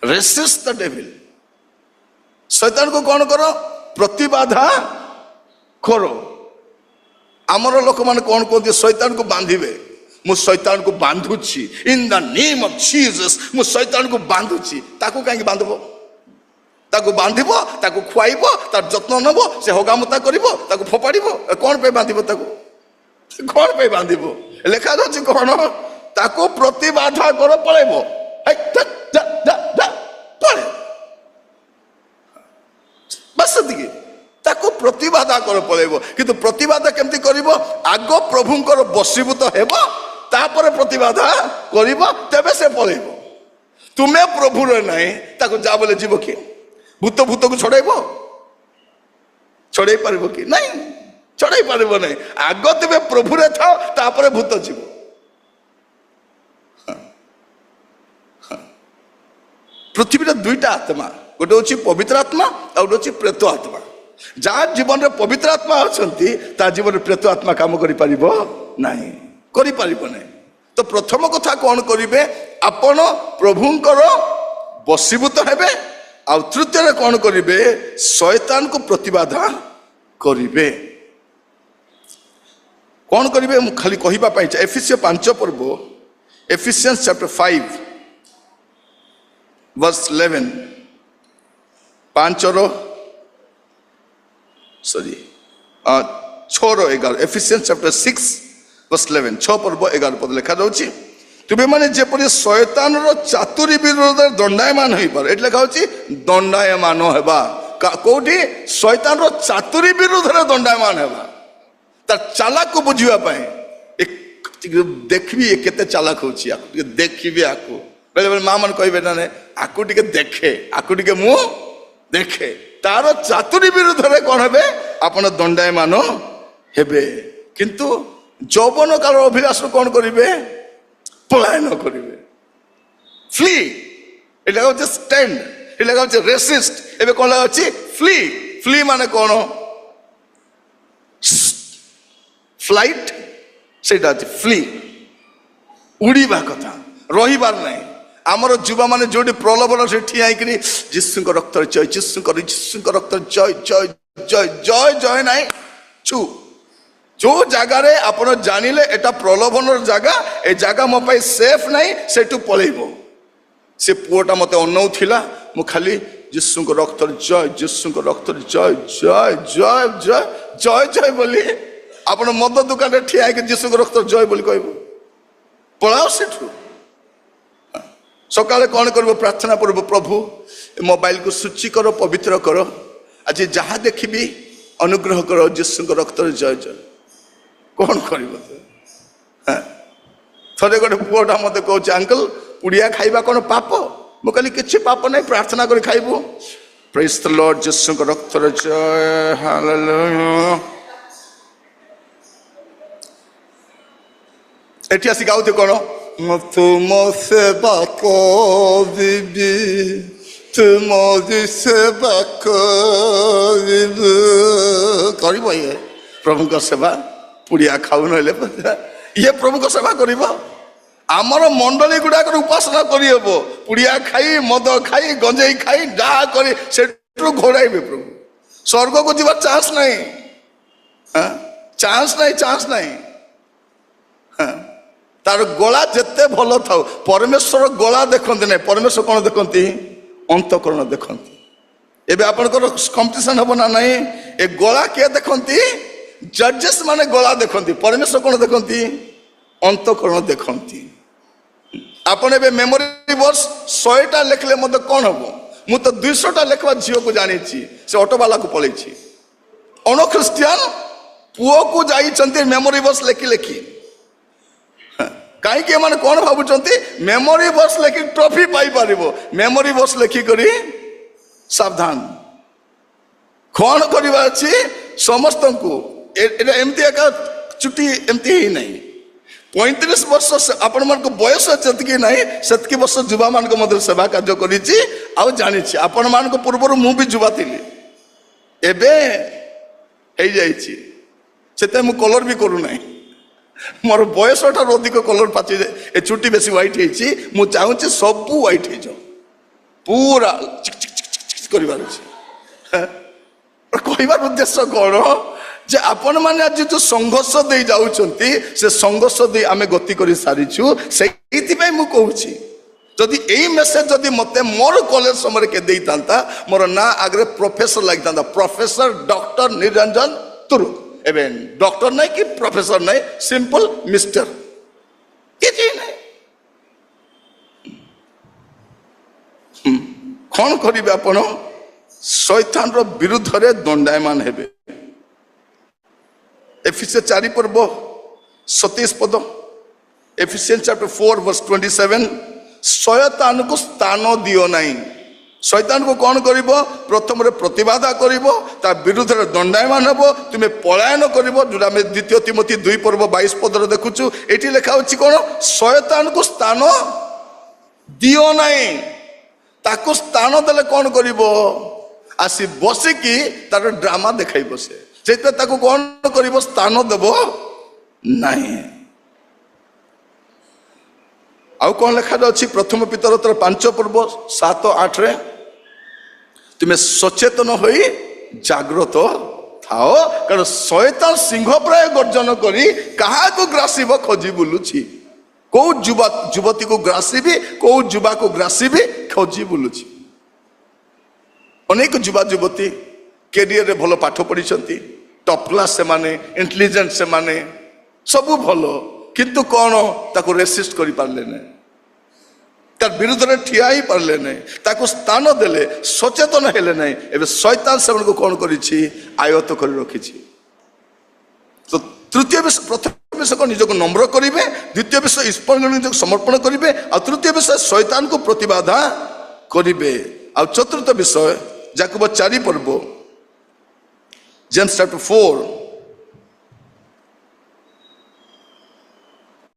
ରେସିଷ୍ଟ ଦ ଡେଭିଲ। ଶୈତାନକୁ କଣ କର? ପ୍ରତିବାଧା କର। ଆମର ଲୋକମାନେ କଣ କୁହନ୍ତି? ଶୈତାନକୁ ବାନ୍ଧିବେ। ମୁଁ ଶୈତାନକୁ ବାନ୍ଧୁଛି in the name of Jesus. ମୁଁ ଶୈତାନକୁ ବାନ୍ଧୁଛି। ତାକୁ କାହିଁକି ବାନ୍ଧିବ? ତାକୁ ବାନ୍ଧିବ, ତାକୁ ଖୁଆଇବ, ତାର ଯତ୍ନ ନେବ, ସେ ହଗାମୁତା କରିବ, ତାକୁ ଫୋପାଡ଼ିବ। କଣ ପାଇଁ ବାନ୍ଧିବ ତାକୁ? କଣ ପାଇଁ ବାନ୍ଧିବ? ଲେଖା ଅଛି କଣ? ତାକୁ ପ୍ରତିବାଧା କର, ପଳେଇବ। ବାସ୍ ସେତିକି। ତାକୁ ପ୍ରତିବାଧା କର, ପଳେଇବ। କିନ୍ତୁ ପ୍ରତିବାଦ କେମିତି କରିବ? ଆଗ ପ୍ରଭୁଙ୍କର ବଶୀଭୂତ ହେବ, ତାପରେ ପ୍ରତିବାଧା କରିବ, ତେବେ ସେ ପଳେଇବ। ତୁମେ ପ୍ରଭୁର ନାହିଁ, ତାକୁ ଯା ବୋଲେ ଯିବ କି? ଭୂତକୁ ଛଡେଇବ? ଛଡେଇ ପାରିବ କି? ନାଇଁ, ଛଡେଇ ପାରିବ ନାହିଁ। ଆଗ ତେବେ ପ୍ରଭୁରେ ଥାଅ, ତାପରେ ଭୂତ ଯିବ। ପୃଥିବୀରେ ଦୁଇଟା ଆତ୍ମା, ଗୋଟେ ହଉଛି ପବିତ୍ର ଆତ୍ମା ଆଉ ଗୋଟେ ହଉଛି ପ୍ରେତ ଆତ୍ମା। ଯାହା ଜୀବନରେ ପବିତ୍ର ଆତ୍ମା ଅଛନ୍ତି ତା ଜୀବନରେ ପ୍ରେତ ଆତ୍ମା କାମ କରିପାରିବ ନାହିଁ, କରିପାରିବ ନାହିଁ। ତ ପ୍ରଥମ କଥା କଣ କରିବେ? ଆପଣ ପ୍ରଭୁଙ୍କର ବଶୀଭୂତ ହେବେ। ଆଉ ତୃତୀୟରେ କଣ କରିବେ? ଶୈତାନକୁ ପ୍ରତିବାଧା କରିବେ। କଣ କରିବେ? ମୁଁ ଖାଲି କହିବା ପାଇଁ ଏଫେସିୟ 5 ପର୍ବ, efficiency chapter 5 verse 11, 6:11, efficiency chapter 6 verse 11, 6 ପର୍ବ 11 ପଦ ଲେଖା ଯାଉଛି, ତୁମେ ମାନେ ଯେପରି ଶୟତାନର ଚାତୁରୀ ବିରୋଧରେ ଦଣ୍ଡାୟମାନ ହେଇପାର। ଏଠି ଲେଖା ହଉଛି ଦଣ୍ଡାୟମାନ ହେବା। କୋଉଠି? ଶୟତାନର ଚାତୁରୀ ବିରୋଧରେ ଦଣ୍ଡାୟମାନ ହେବା। ତାର ଚାଲାକୁ ବୁଝିବା ପାଇଁ ଟିକେ ଦେଖିବି ଏ କେତେ ଚାଲାକ ହଉଛି, ଆକୁ ଟିକେ ଦେଖିବି, ଆକୁ ବେଳେ ବେଳେ ମା ମାନେ କହିବେ ନା ଆକୁ ଟିକେ ଦେଖେ, ଆକୁ ଟିକେ ମୁଁ ଦେଖେ, ତାର ଚାତୁରୀ ବିରୁଦ୍ଧରେ କଣ ହେବେ ଆପଣ ଦଣ୍ଡାୟମାନ ହେବେ। କିନ୍ତୁ ଯୌବନ କାଳର ଅଭିଳାଷ କଣ କରିବେ, ପଳାୟନ କରିବେ, ଫ୍ଲି। ଏଟା ହଉଛି ଷ୍ଟାଣ୍ଡ, ଏଟା ହଉଛି ରେସିଷ୍ଟ। ଏବେ କଣ ଅଛି ଫ୍ଲି। ଫ୍ଲି ମାନେ କଣ, ଫ୍ଲାଇଟ୍, ସେଇଟା ଅଛି ଫ୍ଲି, ଉଡ଼ିବା କଥା, ରହିବାର ନାହିଁ। ଆମର ଯୁବା ମାନେ ଯୋଉଠି ପ୍ରଲୋଭନ ସେଠି ଠିଆ ହେଇକିରି ଯୀଶୁଙ୍କ ରକ୍ତରେ ଜୟ, ଯୀଶୁଙ୍କ ରକ୍ତରେ ଜୟ ଜୟ ଜୟ ଜୟ ଜୟ ନାହିଁ ଚୁ। ଯୋଉ ଜାଗାରେ ଆପଣ ଜାଣିଲେ ଏଟା ପ୍ରଲୋଭନର ଜାଗା, ଏ ଜାଗା ମୋ ପାଇଁ ସେଫ ନାହିଁ, ସେଠୁ ପଳେଇବ। ସେ ପୁଅଟା ମତେ ଅନଉଥିଲା, ମୁଁ ଖାଲି ଯୀଶୁଙ୍କ ରକ୍ତରେ ଜୟ, ଯୀଶୁଙ୍କ ରକ୍ତରେ ଜୟ ଜୟ ଜୟ ଜୟ ଜୟ ଜୟ ବୋଲି ଆପଣ ମଦ ଦୋକାନରେ ଠିଆ ହେଇକି ଯୀଶୁଙ୍କ ରକ୍ତରେ ଜୟ ବୋଲି କହିବ, ପଳାଅ ସେଠୁ। ସକାଳେ କଣ କରିବ, ପ୍ରାର୍ଥନା କରିବ, ପ୍ରଭୁ ମୋବାଇଲକୁ ସୂଚି କର, ପବିତ୍ର କର, ଆଜି ଯାହା ଦେଖିବି ଅନୁଗ୍ରହ କର, ଯୀଶୁଙ୍କ ରକ୍ତରେ ଜୟ ଜୟ। କଣ କରିବ? ଥରେ ଗୋଟେ ପୁଅଟା ମତେ କହୁଛି, ଅଙ୍କଲ ପୁଡ଼ିଆ ଖାଇବା କଣ ପାପ? ମୁଁ କହିଲି କିଛି ପାପ ନାହିଁ, ପ୍ରାର୍ଥନା କରି ଖାଇବୁ। ପ୍ରେଜ୍ ଦ ଲର୍ଡ, ଯୀଶୁଙ୍କ ରକ୍ତରେ ଜୟ, ହାଲେଲୁୟା। ଏଠି ଆସି ଗାଉଥିବ କଣ, ତୁମ ସେବା କରିବି, ତୁମରି ସେବା କରିବି। କରିବ ଇଏ ପ୍ରଭୁଙ୍କ ସେବା? ପୁଡ଼ିଆ ଖାଉ ନହେଲେ ଇଏ ପ୍ରଭୁଙ୍କ ସେବା କରିବ? ଆମର ମଣ୍ଡଳୀ ଗୁଡାକରେ ଉପାସନା କରିହେବ, ପୁଡ଼ିଆ ଖାଇ, ମଦ ଖାଇ, ଗଞ୍ଜେଇ ଖାଇ, ଯାହା କରି ସେଠୁ ଘୋଡ଼ାଇବେ ପ୍ରଭୁ। ସ୍ୱର୍ଗକୁ ଯିବାର ଚାନ୍ସ ନାହିଁ, ଚାନ୍ସ ନାହିଁ, ଚାନ୍ସ ନାହିଁ। ତାର ଗଳା ଯେତେ ଭଲ ଥାଉ, ପରମେଶ୍ୱର ଗଳା ଦେଖନ୍ତି ନାହିଁ, ପରମେଶ୍ୱର କଣ ଦେଖନ୍ତି, ଅନ୍ତଃକରଣ ଦେଖନ୍ତି। ଏବେ ଆପଣଙ୍କର କମ୍ପିଟିସନ ହବ ନା ନାହିଁ, ଏ ଗଳା କିଏ ଦେଖନ୍ତି? ଜଜେସ୍ ମାନେ ଗଳା ଦେଖନ୍ତି, ପରମେଶ୍ୱର କଣ ଦେଖନ୍ତି, ଅନ୍ତଃକରଣ ଦେଖନ୍ତି। ଆପଣ ଏବେ ମେମୋରି ବର୍ସ 100ଟା ଲେଖିଲେ ମତେ କଣ ହବ? ମୁଁ ତ 200ଟା ଲେଖିବା ଝିଅକୁ ଜାଣିଛି, ସେ ଅଟୋବାଲାକୁ ପଳେଇଛି। ଅଣ ଖ୍ରୀଷ୍ଟିଆନ ପୁଅକୁ ଯାଇଛନ୍ତି ମେମୋରି ବର୍ସ ଲେଖି ଲେଖି। କାହିଁକି ଏମାନେ କଣ ଭାବୁଛନ୍ତି, ମେମୋରି ବର୍ସ ଲେଖି ଟ୍ରଫି ପାଇପାରିବ। ମେମୋରି ବର୍ସ ଲେଖିକରି ସାବଧାନ, କଣ କରିବା ଅଛି ସମସ୍ତଙ୍କୁ। ଏଟା ଏମିତି ଏକା ଚୁଟି ଏମିତି ହେଇନାହିଁ। 35 ବର୍ଷ ଆପଣମାନଙ୍କ ବୟସ ଯେତିକି ନାହିଁ, ସେତିକି ବର୍ଷ ଯୁବା ମାନଙ୍କ ମଧ୍ୟରେ ସେବା କାର୍ଯ୍ୟ କରିଛି, ଆଉ ଜାଣିଛି। ଆପଣମାନଙ୍କ ପୂର୍ବରୁ ମୁଁ ବି ଯୁବା ଥିଲି, ଏବେ ହେଇଯାଇଛି, ସେଥିପାଇଁ ମୁଁ କଲର ବି କରୁନାହିଁ। ମୋର ବୟସ ଠାରୁ ଅଧିକ କଲର ପାଚି, ଏ ଚୁଟି ବେଶୀ ହ୍ୱାଇଟ୍ ହେଇଛି। ମୁଁ ଚାହୁଁଛି ସବୁ ହ୍ୱାଇଟ୍ ହେଇଯାଉ, ପୁରା ଚିକ୍ ଚିକ୍ ଚିକ୍ ଚିକ୍ କରିବାର ଅଛି। କହିବାର ଉଦ୍ଦେଶ୍ୟ କଣ, ଯେ ଆପଣମାନେ ଆଜି ଯୋଉ ସଂଘର୍ଷ ଦେଇ ଯାଉଛନ୍ତି, ସେ ସଂଘର୍ଷ ଦେଇ ଆମେ ଗତି କରି ସାରିଛୁ। ସେଇଥିପାଇଁ ମୁଁ କହୁଛି, ଯଦି ଏଇ ମେସେଜ ଯଦି ମତେ ମୋର କଲେଜ ସମୟରେ କିଏ ଦେଇଥାନ୍ତା, ମୋର ନାଁ ଆଗରେ ପ୍ରଫେସର ଲାଗିଥାନ୍ତା, ପ୍ରଫେସର ଡକ୍ଟର ନିରଞ୍ଜନ ତୁରୁ। ଏବେ ଡକ୍ଟର ନାହିଁ କି ପ୍ରଫେସର ନାହିଁ, ସିମ୍ପଲ ମିଷ୍ଟର, କିଛି ନାହିଁ। କଣ କରିବେ ଆପଣ? ଶୈତାନର ବିରୁଦ୍ଧରେ ଦଣ୍ଡାୟମାନ ହେବେ। ଏଫିସିଏନ୍ସ 4 ପର୍ବ 27 ପଦ, ଏଫିସିଏନ୍ସ ଚାପ୍ଟର 4 verse 27। ଶୈତାନକୁ ସ୍ଥାନ ଦିଅ ନାହିଁ। ଶୈତାନକୁ କଣ କରିବ? ପ୍ରଥମରେ ପ୍ରତିବାଦ କରିବ, ତା ବିରୁଦ୍ଧରେ ଦଣ୍ଡାୟମାନ ହେବ, ତୁମେ ପଳାୟନ କରିବ, ଯୋଉଟା ଆମେ 2 ତିମୋଥୀ 2 ପର୍ବ 22 ପଦରେ ଦେଖୁଛୁ। ଏଠି ଲେଖା ହଉଛି କଣ? ଶୈତାନକୁ ସ୍ଥାନ ଦିଅ ନାହିଁ। ତାକୁ ସ୍ଥାନ ଦେଲେ କଣ କରିବ? ଆସି ବସିକି ତାର ଡ୍ରାମା ଦେଖାଇ ବସେ। ସେଇଥିପାଇଁ ତାକୁ କଣ କରିବ? ସ୍ଥାନ ଦେବ ନାହିଁ। ଆଉ କଣ ଲେଖାଯାଉଛି? ପ୍ରଥମ ପିତରର 5 ପର୍ବ 7-8ରେ, ତୁମେ ସଚେତନ ହୋଇ ଜାଗ୍ରତ ଥାଅ, କାରଣ ଶୟତାନ ସିଂହ ପ୍ରାୟ ଗର୍ଜନ କରି କାହାକୁ ଗ୍ରାସିବ ଖୋଜି ବୁଲୁଛି। କୋଉ ଯୁବତୀକୁ ଗ୍ରାସିବି, କୋଉ ଯୁବାକୁ ଗ୍ରାସିବି ଖୋଜି ବୁଲୁଛି। ଅନେକ ଯୁବା ଯୁବତୀ କ୍ୟାରିୟରରେ ଭଲ ପାଠ ପଢିଛନ୍ତି, ଟପ୍ କ୍ଲାସ୍ ସେମାନେ, ଇଣ୍ଟେଲିଜେଣ୍ଟ ସେମାନେ, ସବୁ ଭଲ, କିନ୍ତୁ କଣ ତାକୁ ରେସିଷ୍ଟ କରିପାରିଲେ ନାହିଁ, ତାର ବିରୁଦ୍ଧରେ ଠିଆ ହେଇ ପାରିଲେ ନାହିଁ, ତାକୁ ସ୍ଥାନ ଦେଲେ, ସଚେତନ ହେଲେ ନାହିଁ। ଏବେ ଶୈତାନ ସେମାନଙ୍କୁ କଣ କରିଛି? ଆୟତ୍ତ କରି ରଖିଛି। ତ ପ୍ରଥମ ବିଷୟ କ'ଣ ନିଜକୁ ନମ୍ର କରିବେ, ଦ୍ୱିତୀୟ ବିଷୟ ଈଶ୍ୱରଙ୍କୁ ନିଜକୁ ସମର୍ପଣ କରିବେ, ଆଉ ତୃତୀୟ ବିଷୟ ଶୈତାନକୁ ପ୍ରତିବାଧା କରିବେ, ଆଉ ଚତୁର୍ଥ ବିଷୟ ଯାକୋବ 4 ପର୍ବ, ଜେମ୍ସ chapter 4